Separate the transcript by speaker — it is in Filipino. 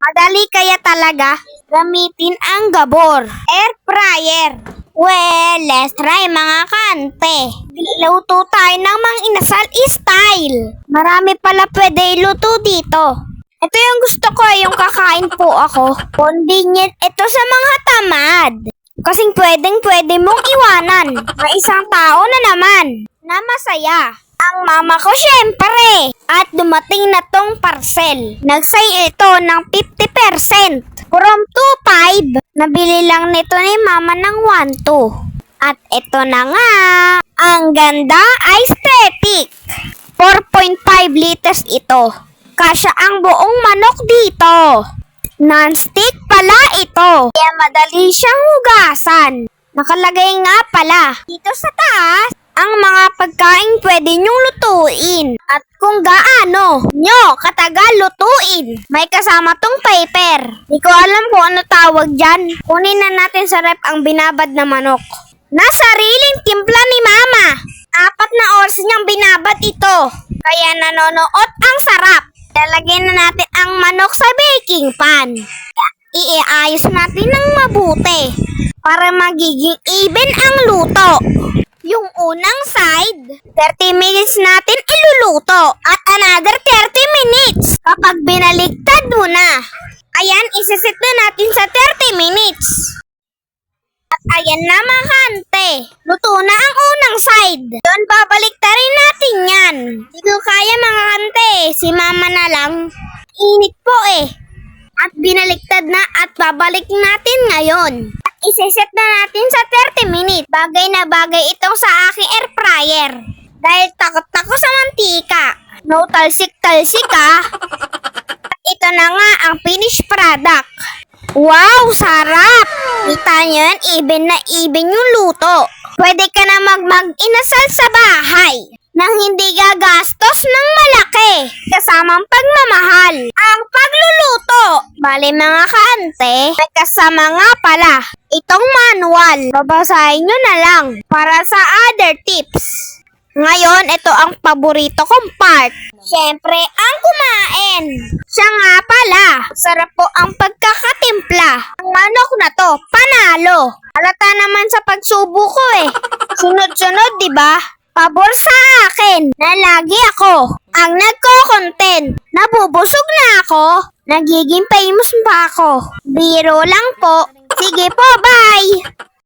Speaker 1: Madali kaya talaga gamitin ang gabor. Air fryer. Well, let's try mga kante. Luto tayo ng mga inasal style. Marami pala pwede luto dito. Ito yung gusto ko, yung kakain po ako. Convenient ito sa mga tamad. Kasing pwede mong iwanan. May isang tao na naman na masaya. Ang mama ko syempre. At dumating na tong parcel. Nag-sale ito ng 50%. From 2.5, nabili lang nito ni mama ng 1.2. At ito na nga, ang ganda aesthetic. 4.5 liters ito. Kasya ang buong manok dito. Non-stick pala ito. Kaya madali siyang hugasan. Nakalagay nga pala dito sa taas ang mga pagkain pwede nyong lutuin at kung gaano nyo katagal lutuin. May kasama tong paper. Di ko alam kung ano tawag dyan. Kunin na natin sa rep ang binabad na manok. Nasariling timpla ni mama. 4 na oras niyang binabad ito. Kaya nanonood ang sarap. Lalagyan na natin ang manok sa baking pan. Iayos natin ng mabuti para magiging even ang luto. Yung unang side, 30 minutes natin iluluto at another 30 minutes kapag binaliktad mo na. Ayan, isisit na natin sa 30 minutes. At ayan na mga kante, luto na ang unang side. Doon babaliktarin natin yan. Hindi ko kaya mga kante, si mama na lang. Init po eh. At binaliktad na at babalik natin ngayon. Iseset na natin sa 30 minutes. Bagay na bagay itong sa aking air fryer. Dahil takot ako sa mantika. No talsik-talsik ah. At ito na nga ang finished product. Wow, sarap! Kita nyo yan, even na even yung luto. Pwede ka na mag-inasal sa bahay nang hindi gagastos ng malaki kasamang pagmamahal. Ang pagluluto, bali mga kaante, may kasama nga pala itong manual. Babasahin nyo na lang para sa other tips. Ngayon, ito ang paborito kong part. Siyempre, ang kumain. Siya nga pala, sarap po ang pagkakatimpla. Ang manok na to, panalo. Halata naman sa pagsubo ko eh. Sunod-sunod, di ba? Pabor sa akin na lagi ako ang nagko-content. Nabubusog na ako. Nagiging famous pa ako. Biro lang po. Sige po, bye!